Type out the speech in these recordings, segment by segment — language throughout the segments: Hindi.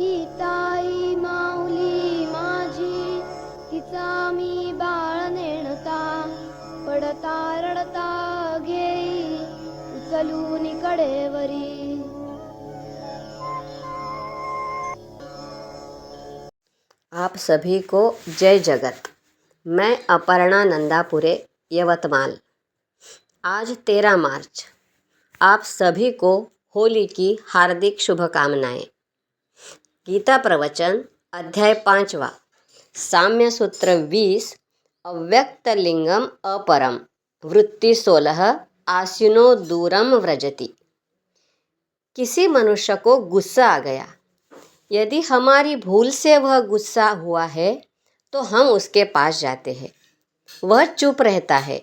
गीताई माऊली माझी, तिचा मी बाळ नेणता, पडता रडता घेई उचलून कडेवरी. आप सभी को जय जगत. मैं अपर्णा नंदापुरे, यवतमाल. आज 13 मार्च. आप सभी को होली की हार्दिक शुभकामनाएं. गीता प्रवचन अध्याय 5वां, साम्य सूत्र 20, अव्यक्त लिंगम अपरम, वृत्ति 16, आसीनो दूरम व्रजति. किसी मनुष्य को गुस्सा आ गया. यदि हमारी भूल से वह गुस्सा हुआ है तो हम उसके पास जाते हैं. वह चुप रहता है,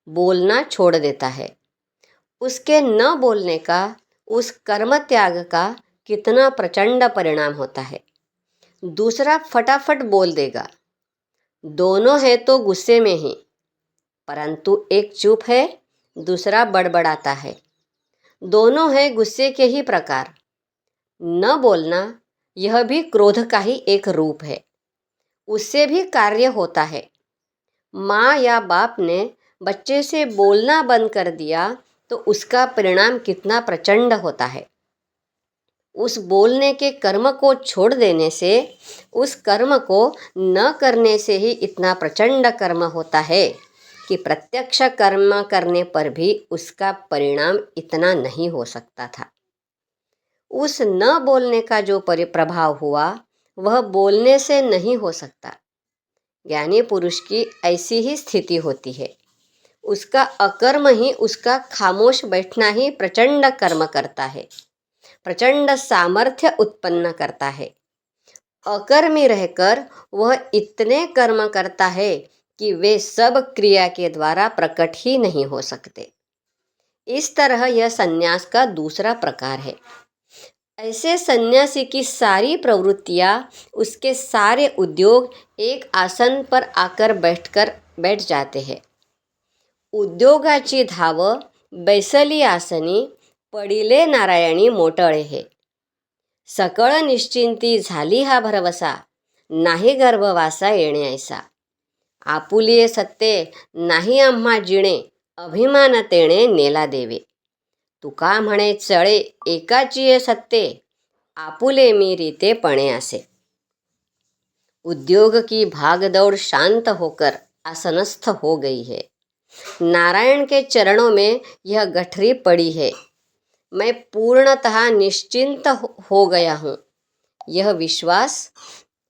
बोलना छोड़ देता है. उसके न बोलने का, उस कर्म त्याग का कितना प्रचंड परिणाम होता है. दूसरा फटाफट बोल देगा. दोनों है तो गुस्से में ही, परंतु एक चुप है, दूसरा बड़बड़ाता है. दोनों है गुस्से के ही प्रकार. न बोलना यह भी क्रोध का ही एक रूप है. उससे भी कार्य होता है. माँ या बाप ने बच्चे से बोलना बंद कर दिया तो उसका परिणाम कितना प्रचंड होता है. उस बोलने के कर्म को छोड़ देने से, उस कर्म को न करने से ही इतना प्रचंड कर्म होता है कि प्रत्यक्ष कर्म करने पर भी उसका परिणाम इतना नहीं हो सकता था. उस न बोलने का जो प्रभाव हुआ वह बोलने से नहीं हो सकता. ज्ञानी पुरुष की ऐसी ही स्थिति होती है. उसका अकर्म ही, उसका खामोश बैठना ही प्रचंड कर्म करता है, प्रचंड सामर्थ्य उत्पन्न करता है. अकर्मी रहकर वह इतने कर्म करता है कि वे सब क्रिया के द्वारा प्रकट ही नहीं हो सकते. इस तरह यह संन्यास का दूसरा प्रकार है. ऐसे सन्यासी की सारी प्रवृत्तियाँ, उसके सारे उद्योग एक आसन पर आकर बैठ जाते हैं. उद्योगाची धाव बैसली आसनी, पडिले नारायणी मोटळे हे. सकळ निश्चिंती झाली हा भरवसा, नाही गर्भवासा येणे ऐसा. आपुलिये सत्ते नाही आम्हा जिणे, अभिमान तेणे नेला देवे. तुका म्हणे चळे एकाचिये सत्ते, आपुले मी रीते पणे असे. उद्योग की भागदौड़ शांत होकर आसनस्थ हो गई है. नारायण के चरणों में यह गठरी पड़ी है. मैं पूर्णतः निश्चिंत हो गया हूँ. यह विश्वास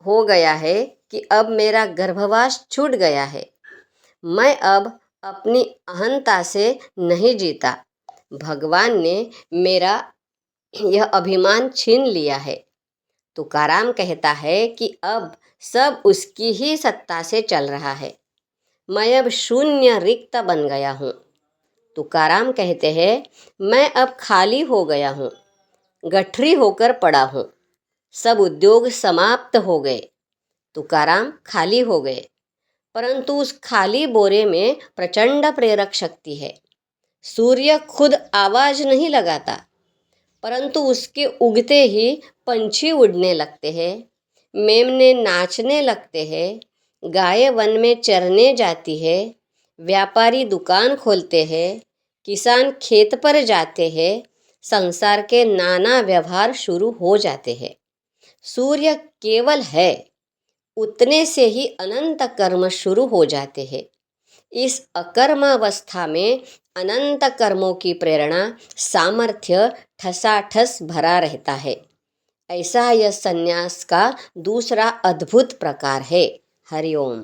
हो गया है कि अब मेरा गर्भवास छूट गया है. मैं अब अपनी अहंता से नहीं जीता. भगवान ने मेरा यह अभिमान छीन लिया है. तुकाराम कहता है कि अब सब उसकी ही सत्ता से चल रहा है. मैं अब शून्य रिक्त बन गया हूँ. तुकाराम कहते हैं, मैं अब खाली हो गया हूँ, गठरी होकर पड़ा हूँ. सब उद्योग समाप्त हो गए. तुकाराम खाली हो गए, परंतु उस खाली बोरे में प्रचंड प्रेरक शक्ति है. सूर्य खुद आवाज नहीं लगाता, परंतु उसके उगते ही पंछी उड़ने लगते हैं, मेमने नाचने लगते हैं, गाय वन में चरने जाती है, व्यापारी दुकान खोलते हैं, किसान खेत पर जाते हैं, संसार के नाना व्यवहार शुरू हो जाते हैं. सूर्य केवल है, उतने से ही अनंत कर्म शुरू हो जाते हैं. इस अकर्मावस्था में अनंत कर्मों की प्रेरणा, सामर्थ्य ठसाठस भरा रहता है. ऐसा यह संन्यास का दूसरा अद्भुत प्रकार है. हरिओम.